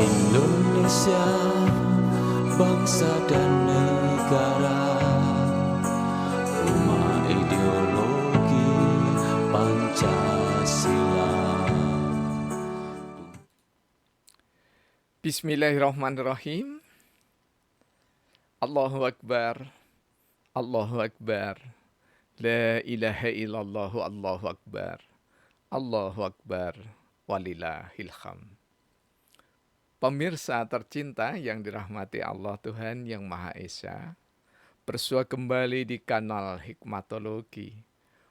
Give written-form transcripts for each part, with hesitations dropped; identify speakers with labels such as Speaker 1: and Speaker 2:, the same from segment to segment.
Speaker 1: Indonesia, bangsa dan negara, rumah ideologi Pancasila.
Speaker 2: Bismillahirrahmanirrahim. Allahu Akbar. Allahu Akbar. La ilaha illallah, Allahu Akbar. Allahu Akbar. Walillahil hamd. Pemirsa tercinta yang dirahmati Allah Tuhan Yang Maha Esa, bersua kembali di kanal Hikmatologi,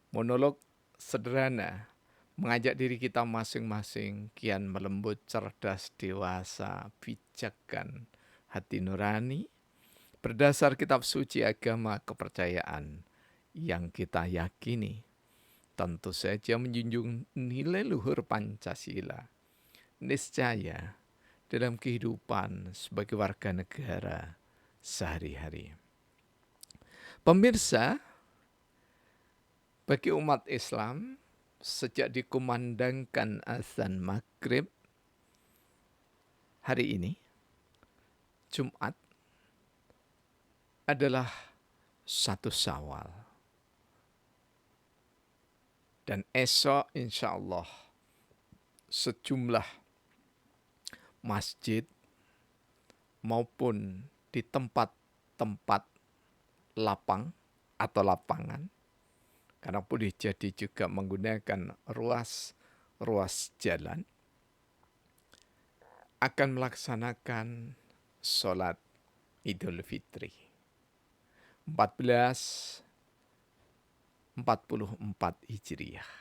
Speaker 2: monolog sederhana, mengajak diri kita masing-masing kian melembut, cerdas, dewasa, bijakkan, hati nurani, berdasar kitab suci agama kepercayaan yang kita yakini. Tentu saja menjunjung nilai luhur Pancasila. Niscaya dalam kehidupan sebagai warga negara sehari-hari. Pemirsa, bagi umat Islam, sejak dikumandangkan azan maghrib hari ini, Jumat, adalah 1 Syawal. Dan esok insya Allah sejumlah masjid maupun di tempat-tempat lapang atau lapangan, karena boleh jadi juga menggunakan ruas jalan, akan melaksanakan sholat Idul Fitri 1444 Hijriah.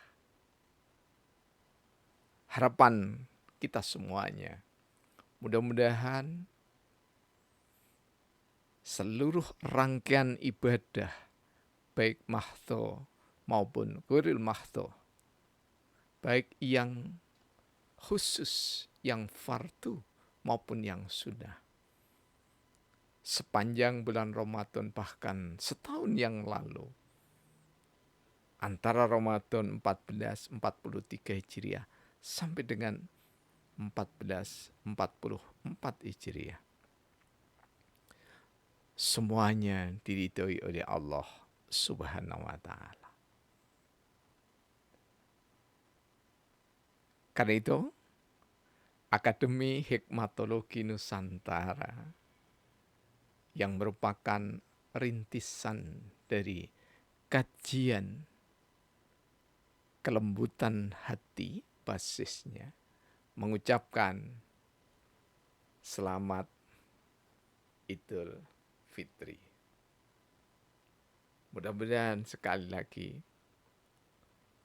Speaker 2: Harapan kita semuanya, mudah-mudahan seluruh rangkaian ibadah, baik mahdhu maupun ghairil mahdhu, baik yang khusus, yang fardu maupun yang sunnah, sepanjang bulan Ramadan bahkan setahun yang lalu, antara Ramadan 1443 Hijriah sampai dengan 1444 Hijriah, semuanya diridhoi oleh Allah Subhanahu wa Ta'ala. Karena itu, Akademi Hikmatologi Nusantara yang merupakan rintisan dari kajian kelembutan hati basisnya, mengucapkan selamat Idul Fitri. Mudah-mudahan sekali lagi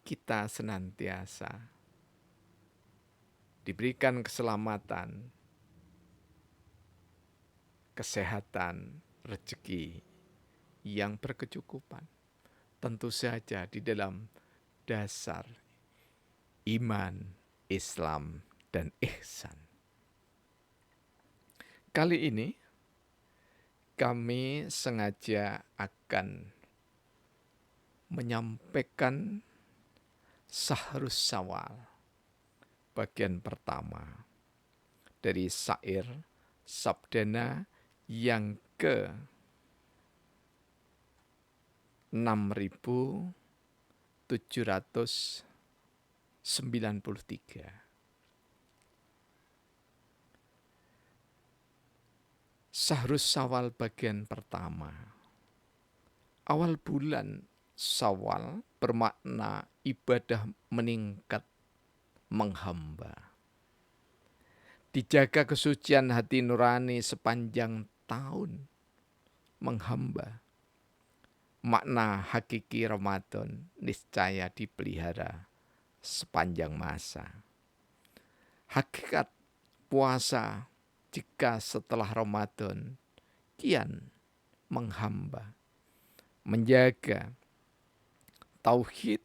Speaker 2: kita senantiasa diberikan keselamatan, kesehatan, rezeki yang berkecukupan. Tentu saja di dalam dasar iman, Islam, dan ihsan. Kali ini kami sengaja akan menyampaikan Sahrus Syawal bagian pertama dari syair Sabdana yang ke 6793. Sahrus Syawal bagian pertama. Awal bulan Syawal bermakna ibadah meningkat, menghamba. Dijaga kesucian hati nurani sepanjang tahun, menghamba. Makna hakiki Ramadan niscaya dipelihara sepanjang masa. Hakikat puasa jika setelah Ramadan kian menghamba, menjaga tauhid,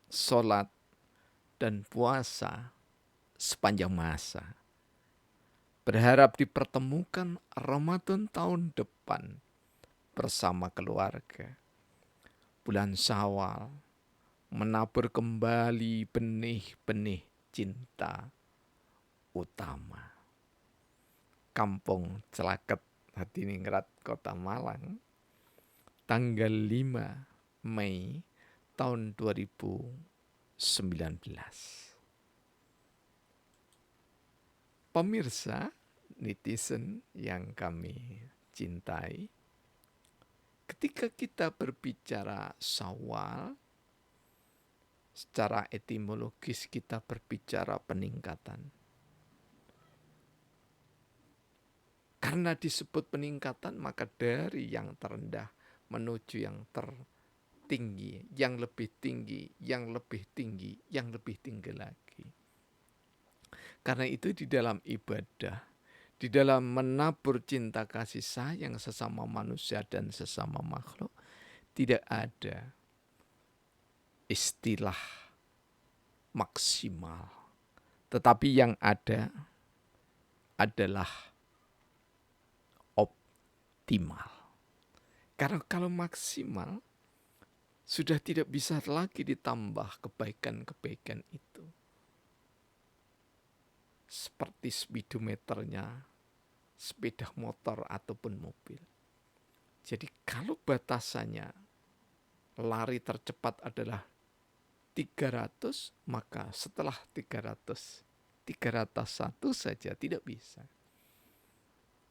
Speaker 2: sholat, dan puasa sepanjang masa. Berharap dipertemukan Ramadan tahun depan bersama keluarga. Bulan Syawal menabur kembali benih-benih cinta utama. Kampung Celaket, Hadiningrat, Kota Malang, tanggal 5 Mei tahun 2019. Pemirsa netizen yang kami cintai, ketika kita berbicara Syawal, secara etimologis kita berbicara peningkatan. Karena disebut peningkatan, maka dari yang terendah menuju yang tertinggi, yang lebih tinggi, yang lebih tinggi, yang lebih tinggi lagi. Karena itu di dalam ibadah, di dalam menabur cinta kasih sayang sesama manusia dan sesama makhluk, tidak ada istilah maksimal. Tetapi yang ada adalah optimal. Karena kalau maksimal, sudah tidak bisa lagi ditambah kebaikan-kebaikan itu. Seperti speedometernya sepeda motor ataupun mobil. Jadi kalau batasannya lari tercepat adalah 300, maka setelah 300, 301 saja tidak bisa.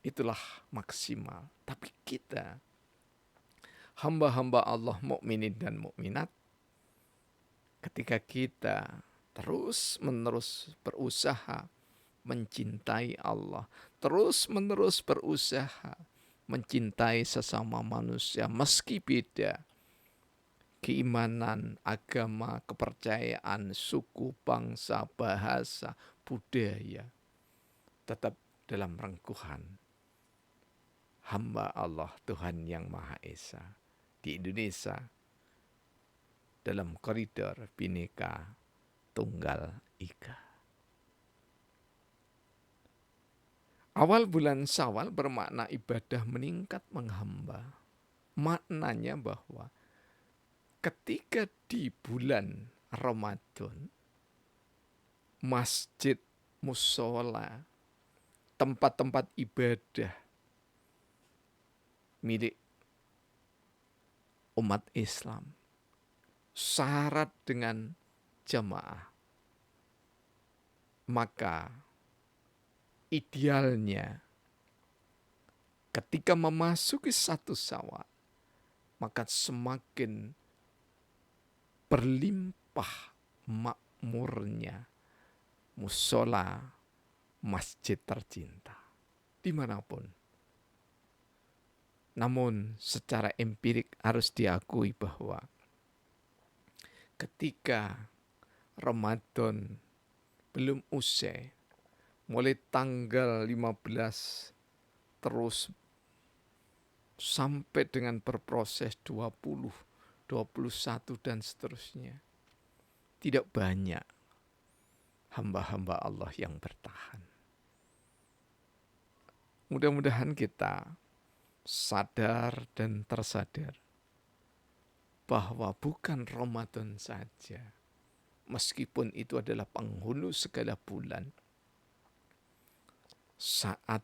Speaker 2: Itulah maksimal. Tapi kita, hamba-hamba Allah mukminin dan mukminat, ketika kita terus-menerus berusaha mencintai Allah, terus-menerus berusaha mencintai sesama manusia meski beda keimanan, agama, kepercayaan, suku, bangsa, bahasa, budaya, tetap dalam rengkuhan hamba Allah Tuhan Yang Maha Esa di Indonesia dalam koridor Bhinneka Tunggal Ika. Awal bulan Syawal bermakna ibadah meningkat menghamba. Maknanya bahwa ketika di bulan Ramadan, masjid, musola, tempat-tempat ibadah milik umat Islam syarat dengan jamaah, maka idealnya ketika memasuki 1 Syawal, maka semakin berlimpah makmurnya musola masjid tercinta dimanapun. Namun secara empirik harus diakui bahwa ketika Ramadan belum usai, mulai tanggal 15 terus sampai dengan berproses 20, 21 dan seterusnya, tidak banyak hamba-hamba Allah yang bertahan. Mudah-mudahan kita sadar dan tersadar bahwa bukan Ramadan saja, meskipun itu adalah penghulu segala bulan, saat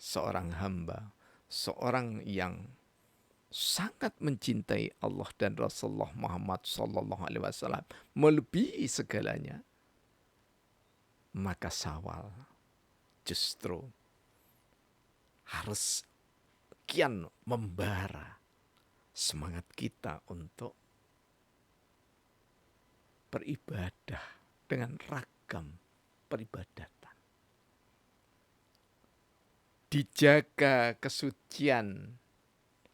Speaker 2: seorang hamba, seorang yang sangat mencintai Allah dan Rasulullah Muhammad SAW melebihi segalanya, maka Syawal justru harus kian membara semangat kita untuk beribadah dengan ragam peribadatan. Dijaga kesucian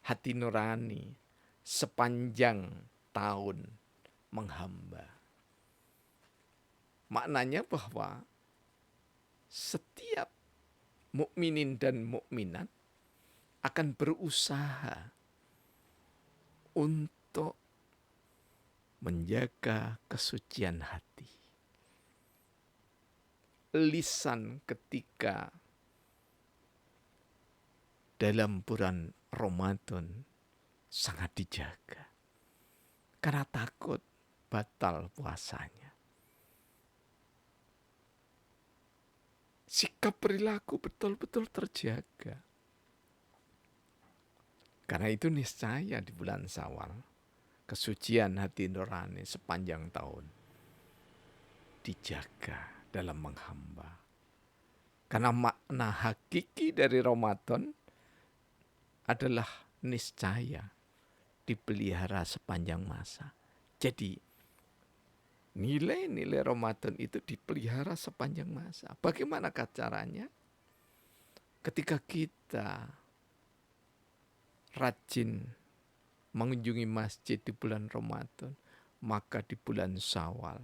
Speaker 2: hati nurani sepanjang tahun menghamba. Maknanya bahwa setiap mukminin dan mukminat akan berusaha untuk menjaga kesucian hati. Lisan ketika dalam bulan Ramadan sangat dijaga karena takut batal puasanya. sikap perilaku betul-betul terjaga. Karena itu niscaya di bulan Syawal, kesucian hati nurani sepanjang tahun dijaga dalam menghamba. Karena makna hakiki dari Ramadan adalah niscaya dipelihara sepanjang masa. Jadi nilai-nilai Ramadan itu dipelihara sepanjang masa. Bagaimanakah caranya? Ketika kita rajin mengunjungi masjid di bulan Ramadan, maka di bulan Syawal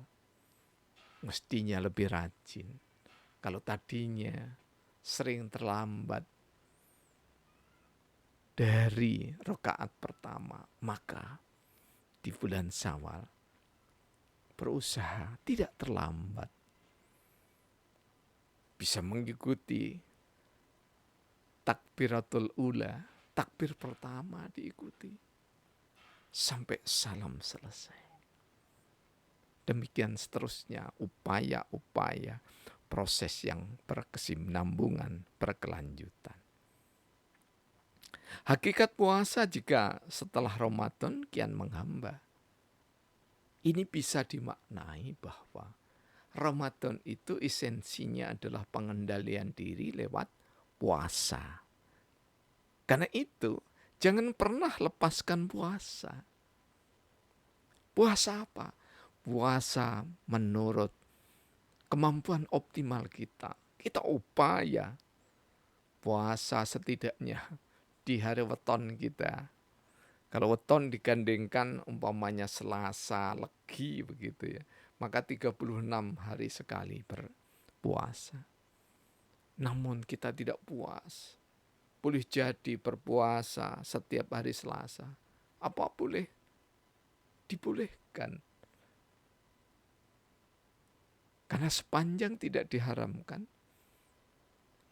Speaker 2: mestinya lebih rajin. Kalau tadinya sering terlambat dari rakaat pertama, maka di bulan Syawal berusaha tidak terlambat. Bisa mengikuti takbiratul ula, takbir pertama diikuti sampai salam selesai. Demikian seterusnya upaya-upaya proses yang berkesinambungan, berkelanjutan. Hakikat puasa jika setelah Ramadan kian menghamba. Ini bisa dimaknai bahwa Ramadan itu esensinya adalah pengendalian diri lewat puasa. Karena itu, jangan pernah lepaskan puasa. Puasa apa? Puasa menurut kemampuan optimal kita. Kita upaya puasa setidaknya di hari weton kita. Kalau weton digandengkan umpamanya Selasa, Legi begitu ya. Maka 36 hari sekali berpuasa. Namun kita tidak puas. Boleh jadi berpuasa setiap hari Selasa. Apa boleh? Dibolehkan. Karena sepanjang tidak diharamkan,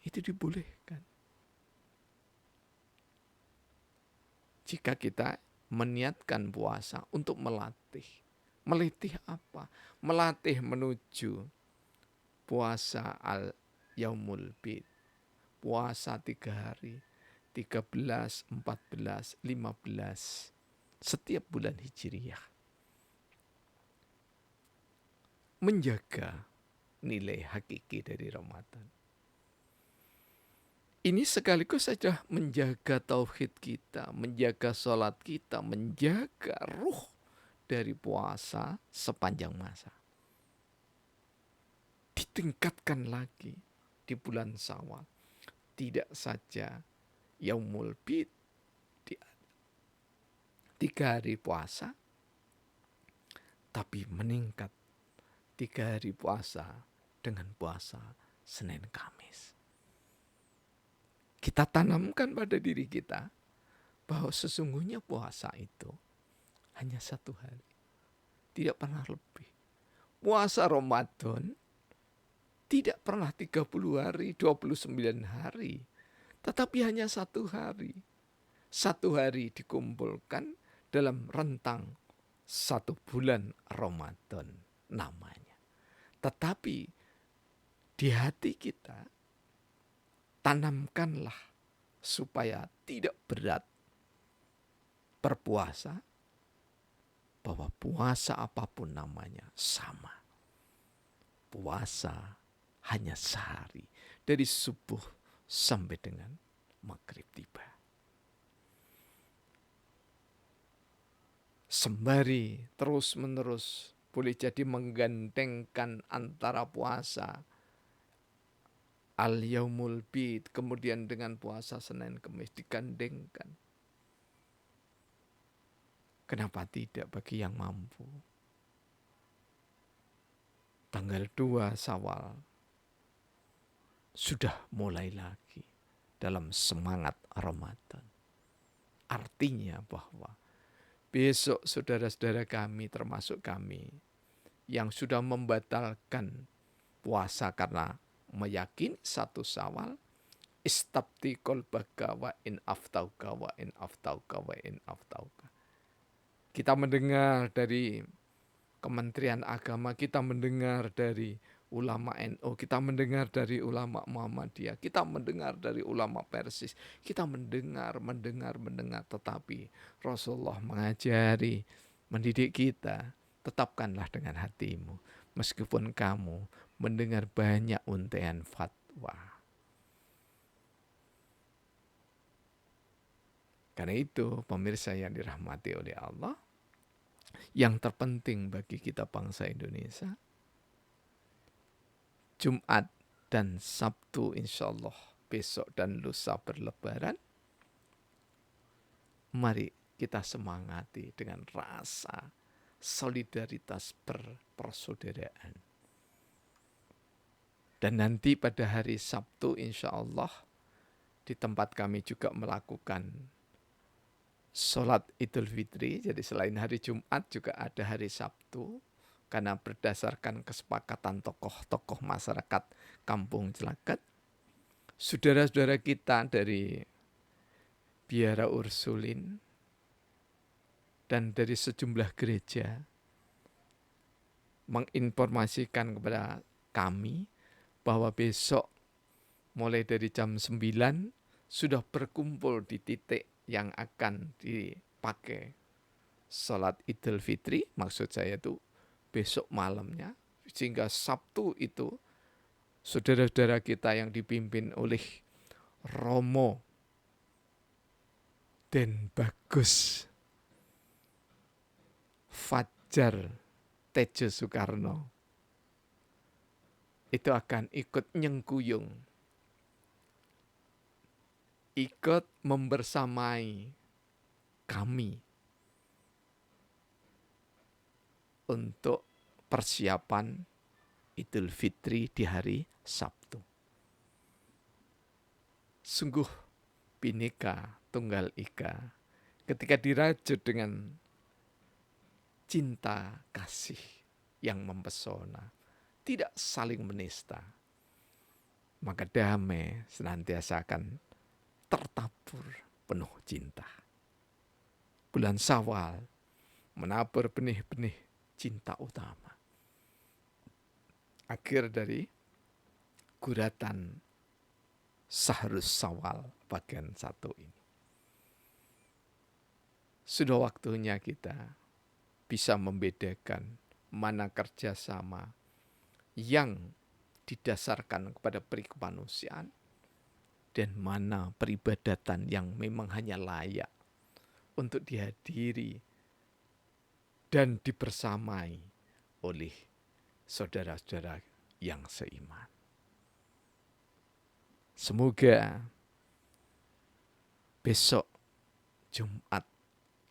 Speaker 2: itu dibolehkan. Jika kita meniatkan puasa untuk melatih. Melatih apa? Melatih menuju puasa al-yaumul bid. Puasa 3 hari, 13, 14, 15, setiap bulan Hijriyah. Menjaga nilai hakiki dari Ramadan. Ini sekaligus saja menjaga tauhid kita, menjaga sholat kita, menjaga ruh dari puasa sepanjang masa. Ditingkatkan lagi di bulan Syawal. Tidak saja Yaumul Bid, 3 hari puasa, tapi meningkat 3 hari puasa dengan puasa Senin Kamis. Kita tanamkan pada diri kita bahwa sesungguhnya puasa itu hanya 1 hari. Tidak pernah lebih. Puasa Ramadan tidak pernah 30 hari, 29 hari. Tetapi hanya 1 hari. 1 hari dikumpulkan dalam rentang 1 bulan Ramadan namanya. Tetapi di hati kita, tanamkanlah supaya tidak berat berpuasa, bahwa puasa apapun namanya sama. Puasa hanya sehari, dari subuh sampai dengan maghrib tiba. Sembari terus-menerus boleh jadi menggandengkan antara puasa al-yaumul bid, kemudian dengan puasa Senin Kamis digandengkan. Kenapa tidak bagi yang mampu? Tanggal 2 Syawal sudah mulai lagi dalam semangat Ramadan. Artinya bahwa besok saudara-saudara kami termasuk kami yang sudah membatalkan puasa karena meyakini 1 Syawal, istabti qalbaka wa in aftauka wa in aftauka wa in aftauka. Kita mendengar dari Kementerian Agama, kita mendengar dari ulama NU, kita mendengar dari ulama Muhammadiyah, kita mendengar dari ulama Persis, kita mendengar, tetapi Rasulullah mengajari, mendidik kita, tetapkanlah dengan hatimu, meskipun kamu mendengar banyak untaian fatwa. Karena itu, pemirsa yang dirahmati oleh Allah, yang terpenting bagi kita bangsa Indonesia, Jumat dan Sabtu insya Allah besok dan lusa berlebaran, mari kita semangati dengan rasa solidaritas berpersaudaraan. Dan nanti pada hari Sabtu insya Allah di tempat kami juga melakukan sholat Idul Fitri. Jadi selain hari Jumat juga ada hari Sabtu. Karena berdasarkan kesepakatan tokoh-tokoh masyarakat Kampung Celaket, saudara-saudara kita dari Biara Ursulin dan dari sejumlah gereja menginformasikan kepada kami bahwa besok mulai dari jam 9 sudah berkumpul di titik yang akan dipakai sholat Idul Fitri, maksud saya itu besok malamnya, sehingga Sabtu itu saudara-saudara kita yang dipimpin oleh Romo dan Bagus Fajar Tejo Soekarno itu akan ikut nyengkuyung, ikut membersamai kami untuk persiapan Idul Fitri di hari Sabtu. Sungguh Bhinneka Tunggal Ika ketika dirajut dengan cinta kasih yang mempesona, tidak saling menista, maka damai senantiasa akan tertabur penuh cinta. Bulan Syawal menabur benih-benih cinta utama. Akhir dari guratan Sahrus Syawal bagian 1 ini. Sudah waktunya kita bisa membedakan mana kerjasama yang didasarkan kepada perikemanusiaan dan mana peribadatan yang memang hanya layak untuk dihadiri dan dibersamai oleh saudara-saudara yang seiman. Semoga besok Jumat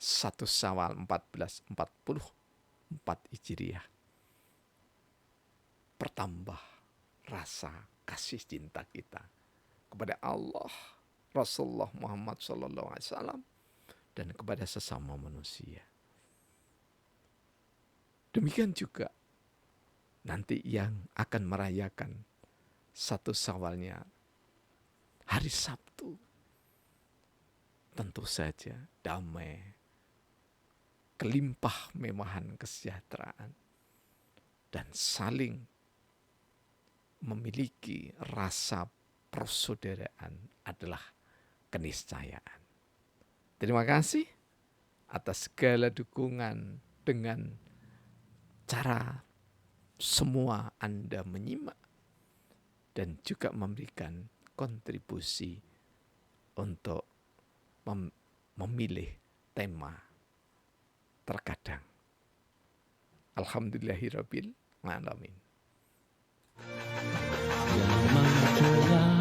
Speaker 2: 1 Syawal 1444 Hijriah bertambah rasa kasih cinta kita kepada Allah, Rasulullah Muhammad SAW, dan kepada sesama manusia. Demikian juga nanti yang akan merayakan 1 Syawalnya hari Sabtu, tentu saja damai, kelimpah mewahan kesejahteraan, dan saling memiliki rasa persaudaraan adalah keniscayaan. Terima kasih atas segala dukungan dengan cara semua Anda menyimak dan juga memberikan kontribusi untuk memilih tema terkadang. Alhamdulillahirabbil alamin.
Speaker 1: Yang mendengar